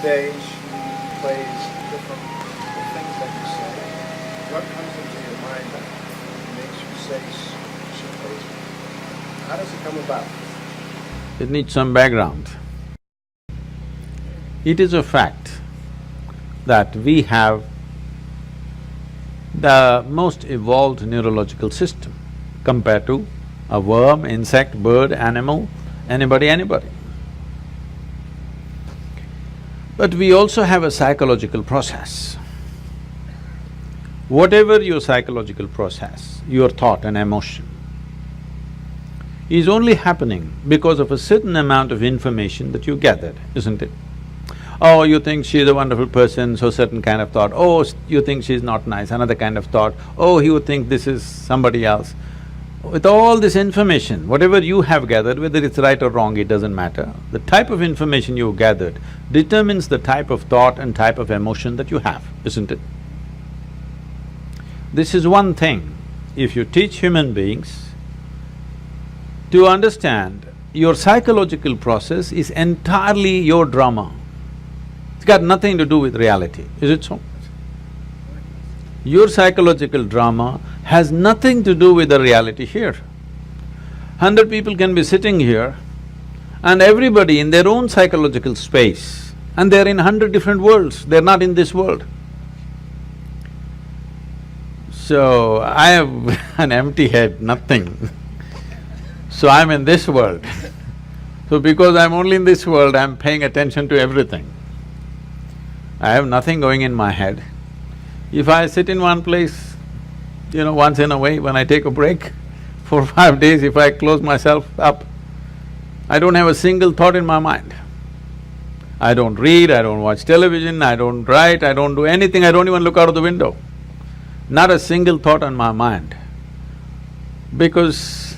days she plays different the things that you say. What comes into your mind that makes you say she plays? How does it come about? It needs some background. It is a fact that we have the most evolved neurological system compared to a worm, insect, bird, animal, anybody. But we also have a psychological process. Whatever your psychological process, your thought and emotion, is only happening because of a certain amount of information that you gathered, isn't it? Oh, you think she's a wonderful person, so certain kind of thought. Oh, you think she's not nice, another kind of thought. Oh, you think this is somebody else. With all this information, whatever you have gathered, whether it's right or wrong, it doesn't matter. The type of information you gathered determines the type of thought and type of emotion that you have, isn't it? This is one thing. If you teach human beings to understand your psychological process is entirely your drama. It's got nothing to do with reality, is it so? Your psychological drama has nothing to do with the reality here. 100 people can be sitting here and everybody in their own psychological space, and they're in 100 different worlds, they're not in this world. So, I have an empty head, nothing. So I'm in this world. So because I'm only in this world, I'm paying attention to everything. I have nothing going in my head. If I sit in one place, once in a way when I take a break, 4 or 5 days, if I close myself up, I don't have a single thought in my mind. I don't read, I don't watch television, I don't write, I don't do anything, I don't even look out of the window. Not a single thought on my mind. Because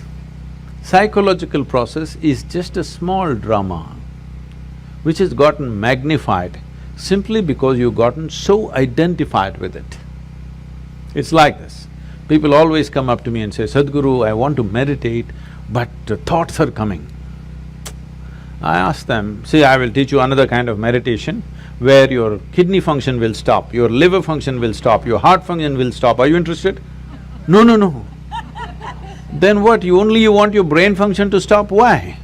psychological process is just a small drama which has gotten magnified simply because you've gotten so identified with it. It's like this. People always come up to me and say, Sadhguru, I want to meditate, but thoughts are coming. I ask them, see, I will teach you another kind of meditation where your kidney function will stop, your liver function will stop, your heart function will stop. Are you interested? No. Then what, you want your brain function to stop? Why?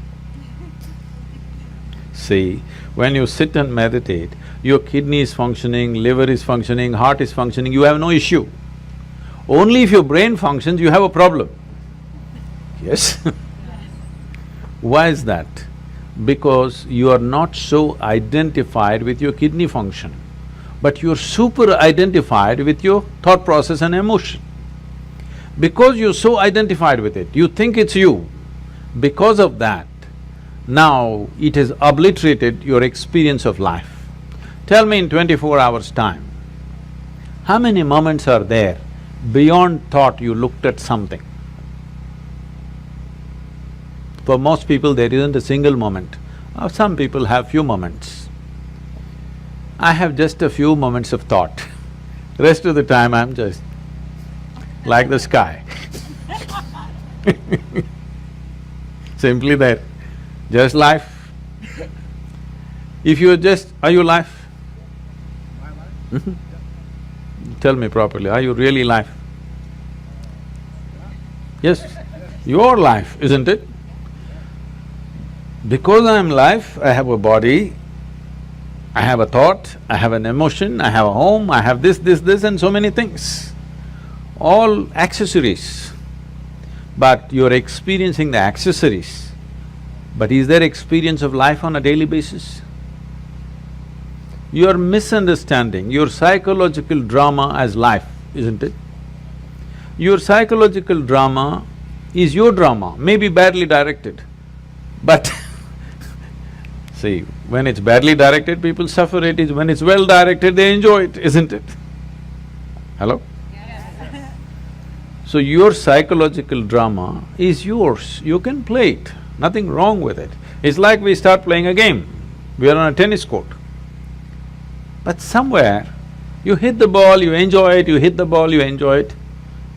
See, when you sit and meditate, your kidney is functioning, liver is functioning, heart is functioning, you have no issue. Only if your brain functions, you have a problem. Yes? Why is that? Because you are not so identified with your kidney function, but you're super identified with your thought process and emotion. Because you're so identified with it, you think it's you. Because of that, now it has obliterated your experience of life. Tell me in 24 hours' time, how many moments are there beyond thought you looked at something? For most people, there isn't a single moment. Some people have few moments. I have just a few moments of thought. Rest of the time, I'm just like the sky. Simply there, just life. If you're just… are you life? My life? Tell me properly, are you really life? Yes, your life, isn't it? Because I'm life, I have a body, I have a thought, I have an emotion, I have a home, I have this and so many things. All accessories. But you're experiencing the accessories. But is there experience of life on a daily basis? You're misunderstanding your psychological drama as life, isn't it? Your psychological drama is your drama, maybe badly directed, but see, when it's badly directed, people suffer it. When it's well directed, they enjoy it, isn't it? Hello? Yes. So your psychological drama is yours, you can play it, nothing wrong with it. It's like we start playing a game, we are on a tennis court. But somewhere, you hit the ball, you enjoy it, you hit the ball, you enjoy it.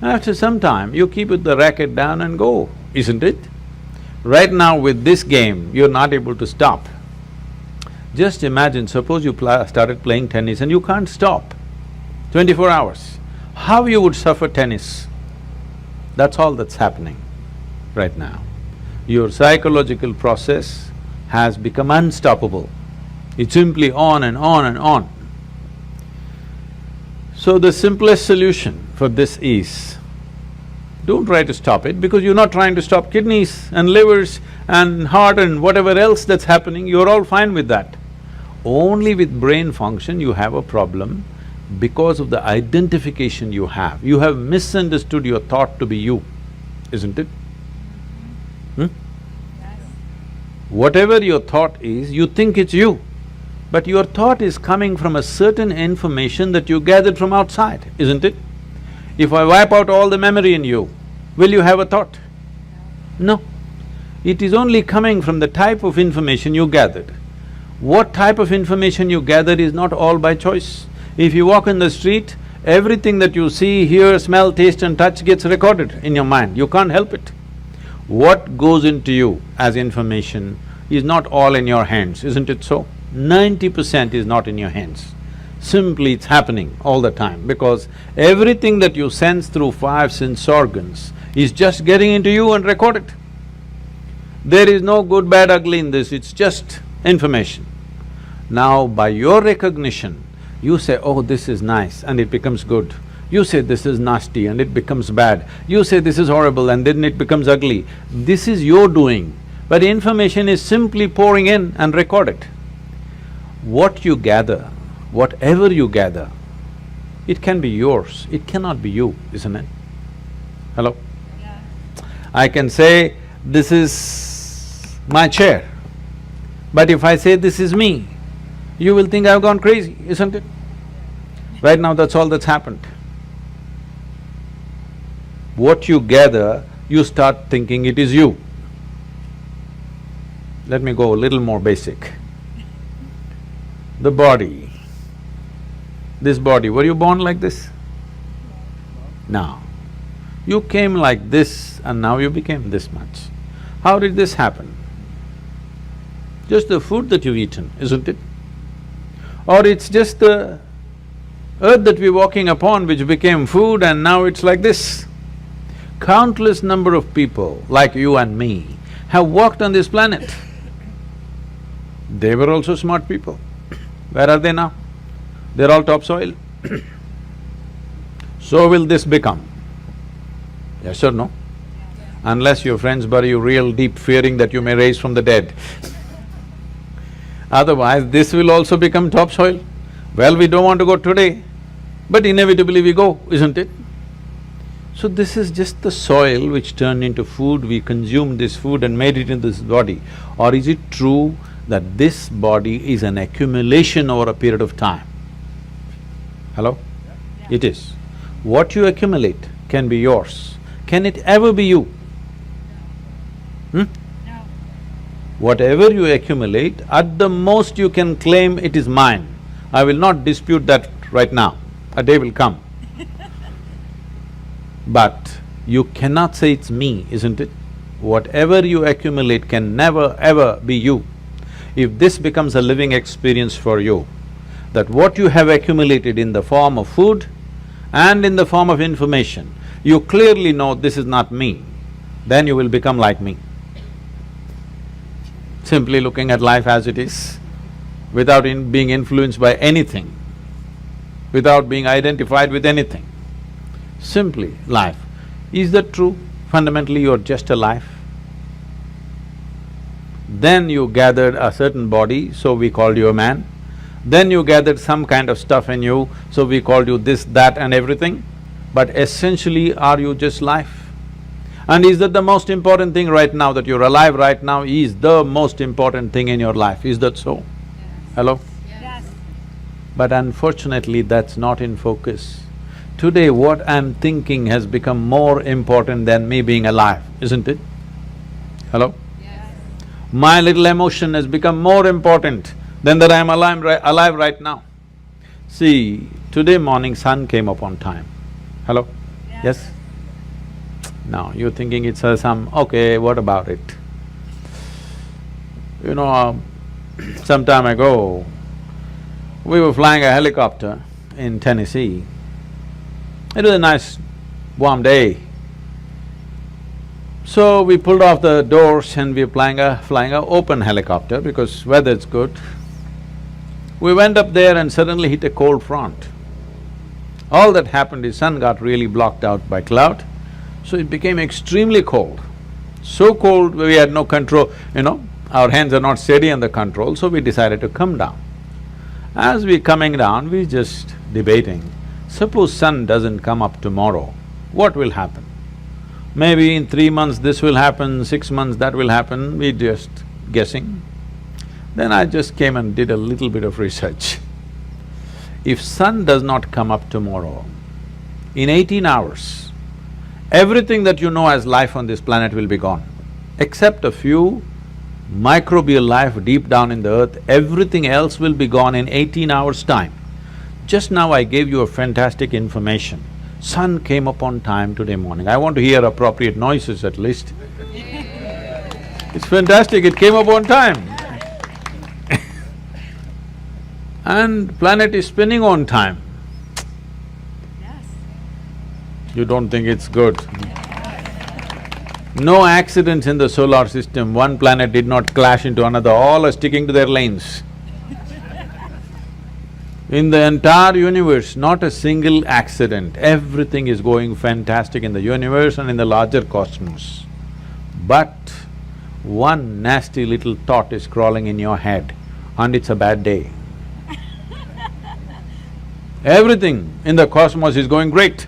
After some time, you keep the racket down and go, isn't it? Right now with this game, you're not able to stop. Just imagine, suppose you started playing tennis and you can't stop 24 hours. How you would suffer tennis? That's all that's happening right now. Your psychological process has become unstoppable. It's simply on and on and on. So the simplest solution for this is, don't try to stop it because you're not trying to stop kidneys and livers and heart and whatever else that's happening, you're all fine with that. Only with brain function you have a problem because of the identification you have. You have misunderstood your thought to be you, isn't it? Whatever your thought is, you think it's you, but your thought is coming from a certain information that you gathered from outside, isn't it? If I wipe out all the memory in you, will you have a thought? No. It is only coming from the type of information you gathered. What type of information you gather is not all by choice. If you walk in the street, everything that you see, hear, smell, taste and touch gets recorded in your mind, you can't help it. What goes into you as information is not all in your hands, isn't it so? 90% is not in your hands. Simply it's happening all the time because everything that you sense through five sense organs is just getting into you and recorded. There is no good, bad, ugly in this, it's just information. Now by your recognition, you say, oh, this is nice and it becomes good. You say this is nasty and it becomes bad. You say this is horrible and then it becomes ugly. This is your doing, but information is simply pouring in and recorded. What you gather, whatever you gather, it can be yours, it cannot be you, isn't it? Hello? Yeah. I can say, this is my chair, but if I say this is me, you will think I've gone crazy, isn't it? Right now that's all that's happened. What you gather, you start thinking it is you. Let me go a little more basic. The body, this body, were you born like this? No. You came like this and now you became this much. How did this happen? Just the food that you've eaten, isn't it? Or it's just the earth that we're walking upon which became food and now it's like this. Countless number of people like you and me have walked on this planet. They were also smart people. Where are they now? They're all topsoil. So will this become? Yes or no? Unless your friends bury you real deep, fearing that you may rise from the dead. Otherwise, this will also become topsoil. Well, we don't want to go today, but inevitably we go, isn't it? So this is just the soil which turned into food, we consumed this food and made it into this body. Or is it true that this body is an accumulation over a period of time? Hello? Yeah. It is. What you accumulate can be yours. Can it ever be you? No. Whatever you accumulate, at the most you can claim it is mine. I will not dispute that right now, a day will come. But you cannot say it's me, isn't it? Whatever you accumulate can never ever be you. If this becomes a living experience for you, that what you have accumulated in the form of food and in the form of information, you clearly know this is not me, then you will become like me. Simply looking at life as it is, without being influenced by anything, without being identified with anything. Simply life. Is that true? Fundamentally you're just a life. Then you gathered a certain body, so we called you a man. Then you gathered some kind of stuff in you, so we called you this, that and everything. But essentially, are you just life? And is that the most important thing right now, that you're alive right now is the most important thing in your life, is that so? Yes. Hello? Yes. But unfortunately, that's not in focus. Today, what I'm thinking has become more important than me being alive, isn't it? Hello? Yes. My little emotion has become more important than that I'm alive right now. See, today morning sun came up on time. Hello? Yes? Now, you're thinking it's some… okay, what about it? You know, Some time ago, we were flying a helicopter in Tennessee. It was a nice warm day. So we pulled off the doors and we were flying a open helicopter because weather's good. We went up there and suddenly hit a cold front. All that happened is sun got really blocked out by cloud, so it became extremely cold. So cold we had no control, our hands are not steady on the control, so we decided to come down. As we coming down, we just debating, suppose sun doesn't come up tomorrow, what will happen? Maybe in 3 months this will happen, 6 months that will happen, we just guessing. Then I just came and did a little bit of research. If sun does not come up tomorrow, in 18 hours, everything that you know as life on this planet will be gone. Except a few microbial life deep down in the earth, everything else will be gone in 18 hours' time. Just now I gave you a fantastic information. Sun came up on time today morning. I want to hear appropriate noises at least. It's fantastic, it came up on time. And planet is spinning on time. Yes. You don't think it's good? No accidents in the solar system, one planet did not clash into another, all are sticking to their lanes. In the entire universe, not a single accident, everything is going fantastic in the universe and in the larger cosmos. But one nasty little thought is crawling in your head and it's a bad day. Everything in the cosmos is going great.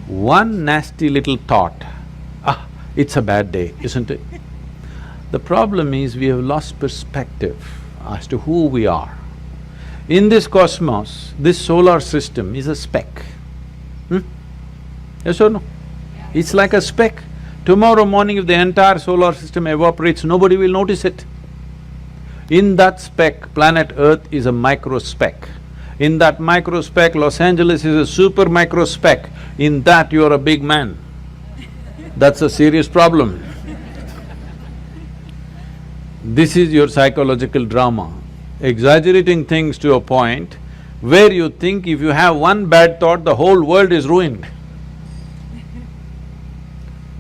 One nasty little thought, it's a bad day, isn't it? The problem is we have lost perspective as to who we are. In this cosmos, this solar system is a speck. Yes or no? Yeah. It's like a speck. Tomorrow morning if the entire solar system evaporates, nobody will notice it. In that speck, planet Earth is a micro speck. In that micro speck, Los Angeles is a super micro speck. In that, you are a big man. That's a serious problem. This is your psychological drama, exaggerating things to a point where you think if you have one bad thought, the whole world is ruined.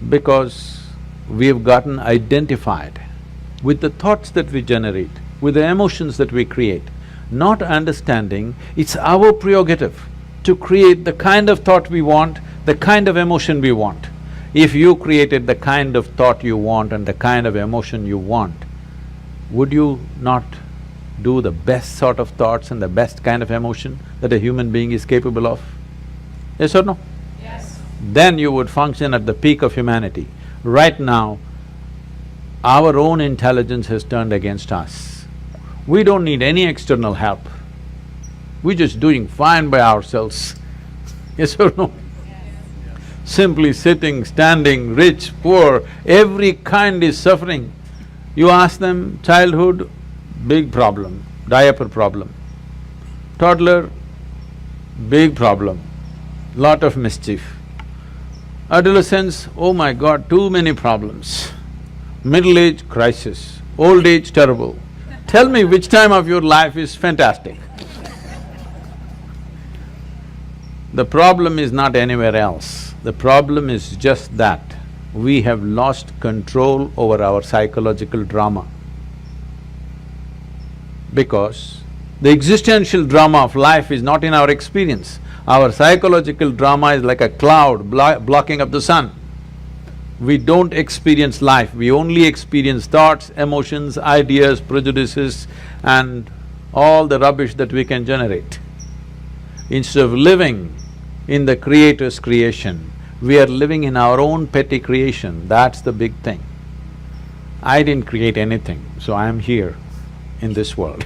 Because we've gotten identified with the thoughts that we generate, with the emotions that we create, not understanding it's our prerogative to create the kind of thought we want, the kind of emotion we want. If you created the kind of thought you want and the kind of emotion you want, would you not do the best sort of thoughts and the best kind of emotion that a human being is capable of? Yes or no? Yes. Then you would function at the peak of humanity. Right now, our own intelligence has turned against us. We don't need any external help. We're just doing fine by ourselves. Yes or no? Simply sitting, standing, rich, poor, every kind is suffering. You ask them, childhood, big problem, diaper problem. Toddler, big problem, lot of mischief. Adolescence, oh my God, too many problems. Middle age, crisis. Old age, terrible. Tell me which time of your life is fantastic. The problem is not anywhere else. The problem is just that we have lost control over our psychological drama. Because the existential drama of life is not in our experience. Our psychological drama is like a cloud blocking up the sun. We don't experience life, we only experience thoughts, emotions, ideas, prejudices and all the rubbish that we can generate. Instead of living in the Creator's creation, we are living in our own petty creation, that's the big thing. I didn't create anything, so I am here in this world.